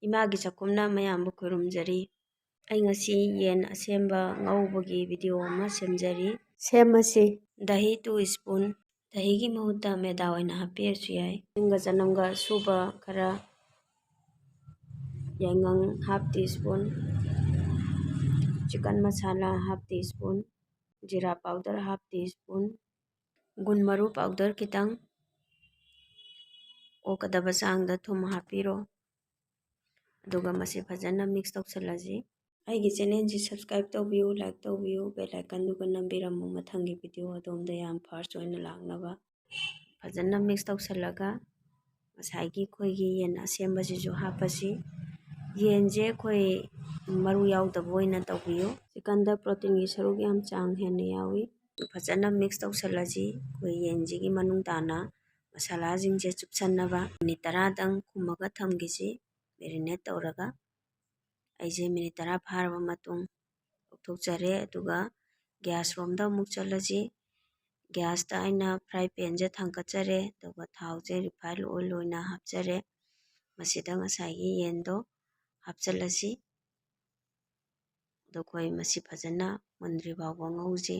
ꯏꯃꯥꯒꯤ ꯆꯥꯛꯈꯨꯝꯅ ꯃꯌꯥꯝꯕꯨ ꯈꯨꯔꯨꯝꯖꯔꯤ꯫ ꯑꯩ ꯉꯁꯤ ꯌꯦꯟ ꯑꯁꯦꯝꯕ ꯉꯧꯕꯒꯤ ꯚꯤꯗꯤꯑꯣ ꯑꯃ ꯁꯦꯝꯖꯔꯤ꯫ ꯁꯦꯝꯃꯁꯤ꯫ ꯗꯍꯤ 2 ꯁ꯭ꯄꯨꯟ, ꯗꯍꯤꯒꯤ ꯃꯍꯨꯠꯇ ꯃꯦꯗꯥ ꯑꯣꯏꯅ ꯍꯥꯞꯄꯤꯔꯁꯨ ꯌꯥꯏ꯫ ꯏꯁꯤꯡꯒ ꯆꯅꯝꯒ ꯑꯁꯨꯕ ꯈꯔ, ꯌꯥꯏꯉꯪ ½ ꯇꯤꯁꯄꯨꯟ, ꯆꯤꯀꯟ ꯃꯁꯥꯂꯥ ½ ꯇꯤꯁꯄꯨꯟ, ꯖꯤꯔꯥ ꯄꯥꯎꯗꯔ ½ ꯇꯤꯁꯄꯨꯟ, ꯒꯨꯟ ꯃꯔꯨ ꯄꯥꯎꯗꯔ ꯈꯤꯇꯪ, ꯑꯣꯛꯀꯗꯕ ꯆꯥꯡꯗ ꯊꯨꯝ ꯍꯥꯞꯄꯤꯔꯣ꯫ ꯑꯗꯨꯒ ꯃꯁꯤ ꯐꯖꯅ ꯃꯤꯛꯁ ꯇꯧꯁꯜꯂꯁꯤ꯫ ꯑꯩꯒꯤ ꯆꯦꯅꯦꯜꯁꯤ ꯁꯕꯁꯀ꯭ꯔꯥꯏꯕ ꯇꯧꯕꯤꯌꯨ, ꯂꯥꯏꯛ ꯇꯧꯕꯤꯌꯨ, ꯕꯦꯜ ꯑꯥꯏꯀꯟꯗꯨꯒ ꯅꯝꯕꯤꯔꯝꯃꯨ ꯃꯊꯪꯒꯤ ꯚꯤꯗꯤꯑꯣ ꯑꯗꯣꯝꯗ ꯌꯥꯝ ꯐꯥꯔꯁ ꯑꯣꯏꯅ ꯂꯥꯛꯅꯕ꯫ ꯐꯖꯅ ꯃꯤꯛꯁ ꯇꯧꯁꯜꯂꯒ ꯉꯁꯥꯏꯒꯤ ꯑꯩꯈꯣꯏꯒꯤ ꯌꯦꯟ ꯑꯁꯦꯝꯕꯁꯤꯁꯨ ꯍꯥꯞꯄꯁꯤ꯫ ꯌꯦꯟꯁꯦ ꯑꯩꯈꯣꯏ ꯃꯔꯨ ꯌꯥꯎꯗꯕ ꯑꯣꯏꯅ ꯇꯧꯕꯤꯌꯨ꯫ ꯆꯤꯀꯟꯗ ꯄ꯭ꯔꯣꯇꯤꯟꯒꯤ ꯁꯔꯨꯛ ꯌꯥꯝ ꯆꯥꯡ ꯍꯦꯟꯅ ꯌꯥꯎꯏ꯫ ꯐꯖꯅ ꯃꯤꯛꯁ ꯇꯧꯁꯜꯂꯁꯤ ꯑꯩꯈꯣꯏ ꯌꯦꯟꯁꯤꯒꯤ ꯃꯅꯨꯡ ꯇꯥꯅ ꯃꯁꯥꯂꯥꯁꯤꯡꯁꯦ ꯆꯨꯞꯁꯟꯅꯕ ꯃꯤꯅꯤꯠ 10ꯗꯪ ꯀꯨꯝꯃꯒ ꯊꯝꯈꯤꯁꯤ ꯃꯦꯔꯤꯅꯦꯠ ꯇꯧꯔꯒ꯫ ꯑꯩꯁꯦ ꯃꯤꯅꯤꯠ 10 ꯐꯥꯔꯕ ꯃꯇꯨꯡ ꯂꯧꯊꯣꯛꯆꯔꯦ ꯑꯗꯨꯒ ꯒ꯭ꯌꯥꯁ ꯔꯣꯝꯗ ꯑꯃꯨꯛ ꯆꯠꯂꯁꯤ꯫ ꯒ꯭ꯌꯥꯁꯇ ꯑꯩꯅ ꯐ꯭ꯔꯥꯏ ꯄꯦꯟꯁꯦ ꯊꯥꯡꯒꯠꯆꯔꯦ ꯑꯗꯨꯒ ꯊꯥꯎꯁꯦ ꯔꯤꯐꯥꯏꯟ ꯑꯣꯏꯜ ꯑꯣꯏꯅ ꯍꯥꯞꯆꯔꯦ꯫ ꯃꯁꯤꯗ ꯉꯁꯥꯏꯒꯤ ꯌꯦꯟꯗꯣ ꯍꯥꯞꯆꯤꯜꯂꯁꯤ꯫ ꯑꯗꯣ ꯑꯩꯈꯣꯏ ꯃꯁꯤ ꯐꯖꯅ ꯃꯨꯟꯗ꯭ꯔꯤ ꯐꯥꯎꯕ ꯉꯧꯁꯤ꯫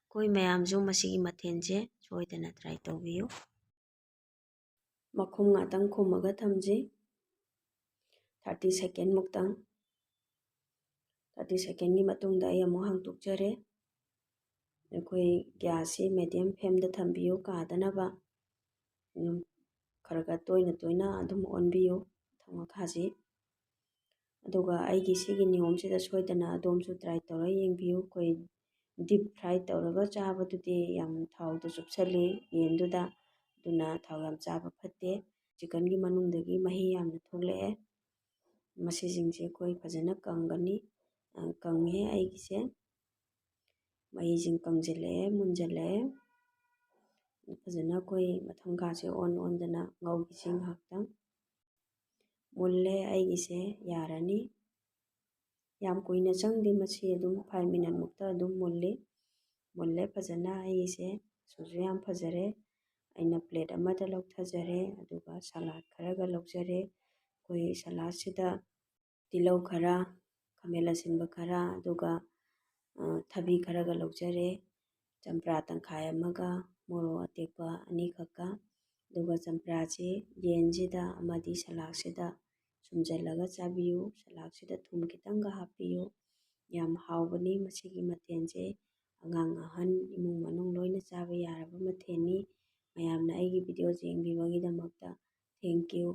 ꯑꯩꯈꯣꯏ ꯃꯌꯥꯝꯁꯨ ꯃꯁꯤꯒꯤ ꯃꯊꯦꯜꯁꯦ ꯁꯣꯏꯗꯅ ꯇ꯭ꯔꯥꯏ ꯇꯧꯕꯤꯌꯨ꯫ ꯃꯈꯨꯝ ꯉꯥꯛꯇꯪ ꯈꯨꯝꯃꯒ ꯊꯝꯁꯤ 30 ꯁꯦꯀꯦꯟ ꯃꯨꯛꯇꯪ꯫ 30 ꯁꯦꯀꯦꯟꯒꯤ ꯃꯇꯨꯡꯗ ꯑꯩ ꯑꯃꯨꯛ ꯍꯥꯡꯇꯣꯛꯆꯔꯦ꯫ ꯑꯩꯈꯣꯏ ꯒ꯭ꯌꯥꯁꯁꯤ ꯃꯦꯗꯤꯌꯝ ꯐ꯭ꯂꯦꯝꯗ ꯊꯝꯕꯤꯌꯨ ꯀꯥꯗꯅꯕ꯫ ꯈꯔ ꯈꯔ ꯇꯣꯏꯅ ꯇꯣꯏꯅ ꯑꯗꯨꯝ ꯑꯣꯟꯕꯤꯌꯨ ꯃꯊꯛ ꯃꯈꯥꯁꯤ꯫ ꯑꯗꯨꯒ ꯑꯩꯒꯤ ꯁꯤꯒꯤ ꯅꯤꯌꯣꯝꯁꯤꯗ ꯁꯣꯏꯗꯅ ꯑꯗꯣꯝꯁꯨ ꯇ꯭ꯔꯥꯏ ꯇꯧꯔ ꯌꯦꯡꯕꯤꯌꯨ꯫ ꯑꯩꯈꯣꯏ ꯗꯤꯞ ꯐ꯭ꯔꯥꯏ ꯇꯧꯔꯒ ꯆꯥꯕꯗꯨꯗꯤ ꯌꯥꯝ ꯊꯥꯎꯗꯣ ꯆꯨꯞꯁꯜꯂꯤ ꯌꯦꯟꯗꯨꯗ, ꯑꯗꯨꯅ ꯊꯥꯎ ꯌꯥꯝ ꯆꯥꯕ ꯐꯠꯇꯦ꯫ ꯆꯤꯀꯟꯒꯤ ꯃꯅꯨꯡꯗꯒꯤ ꯃꯍꯤ ꯌꯥꯝꯅ ꯊꯣꯛꯂꯛꯑꯦ꯫ ꯃꯁꯤꯁꯤꯡꯁꯦ ꯑꯩꯈꯣꯏ ꯐꯖꯅ ꯀꯪꯒꯅꯤ꯫ ꯀꯪꯉꯦ ꯑꯩꯒꯤꯁꯦ, ꯃꯍꯤꯁꯤꯡ ꯀꯪꯁꯤꯜꯂꯛꯑꯦ, ꯃꯨꯟꯖꯜꯂꯛꯑꯦ꯫ ꯐꯖꯅ ꯑꯩꯈꯣꯏ ꯃꯊꯪ ꯀꯥꯁꯦ ꯑꯣꯟꯗꯅ ꯉꯧꯈꯤꯁꯤ ꯉꯥꯏꯍꯥꯛꯇꯪ꯫ ꯃꯨꯜꯂꯦ ꯑꯩꯒꯤꯁꯦ, ꯌꯥꯔꯅꯤ꯫ ꯌꯥꯝ ꯀꯨꯏꯅ ꯆꯪꯗꯦ ꯃꯁꯤ ꯑꯗꯨꯝ 5 ꯃꯤꯅꯠ ꯃꯨꯛꯇ ꯑꯗꯨꯝ ꯃꯨꯜꯂꯦ ꯐꯖꯅ ꯑꯩꯒꯤꯁꯦ꯫ ꯃꯆꯨꯁꯨ ꯌꯥꯝ ꯐꯖꯔꯦ꯫ ꯑꯩꯅ ꯄ꯭ꯂꯦꯠ ꯑꯃꯗ ꯂꯧꯊꯖꯔꯦ ꯑꯗꯨꯒ ꯁꯂꯥꯗ ꯈꯔꯒ ꯂꯧꯖꯔꯦ꯫ ꯑꯩꯈꯣꯏ ꯁꯂꯥꯗꯁꯤꯗ ꯇꯤꯜꯍꯧ ꯈꯔ, ꯈꯥꯃꯦꯟ ꯑꯁꯤꯟꯕ ꯈꯔ, ꯑꯗꯨꯒ ꯊꯕꯤ ꯈꯔꯒ ꯂꯧꯖꯔꯦ꯫ ꯆꯝꯄ꯭ꯔꯥ ꯇꯪꯈꯥꯏ ꯑꯃꯒ, ꯃꯣꯔꯣꯛ ꯑꯇꯦꯛꯄ 2ꯈꯛꯀ, ꯑꯗꯨꯒ ꯆꯝꯄ꯭ꯔꯥꯁꯤ ꯌꯦꯟꯁꯤꯗ ꯑꯃꯗꯤ ꯁꯂꯥꯗꯁꯤꯗ ꯁꯨꯝꯖꯤꯜꯂꯒ ꯆꯥꯕꯤꯌꯨ꯫ ꯁꯂꯥꯗꯁꯤꯗ ꯊꯨꯝ ꯈꯤꯇꯪꯒ ꯍꯥꯞꯄꯤꯌꯨ꯫ ꯌꯥꯝ ꯍꯥꯎꯕꯅꯤ ꯃꯁꯤꯒꯤ ꯃꯊꯦꯜꯁꯦ꯫ ꯑꯉꯥꯡ ꯑꯍꯟ ꯏꯃꯨꯡ ꯃꯅꯨꯡ ꯂꯣꯏꯅ ꯆꯥꯕ ꯌꯥꯔꯕ ꯃꯊꯦꯜꯅꯤ꯫ ꯃꯌꯥꯝꯅ ꯑꯩꯒꯤ ꯚꯤꯗꯤꯑꯣꯁꯦ ꯌꯦꯡꯕꯤꯕꯒꯤꯗꯃꯛꯇ ꯊꯦꯡꯛ ꯌꯨ꯫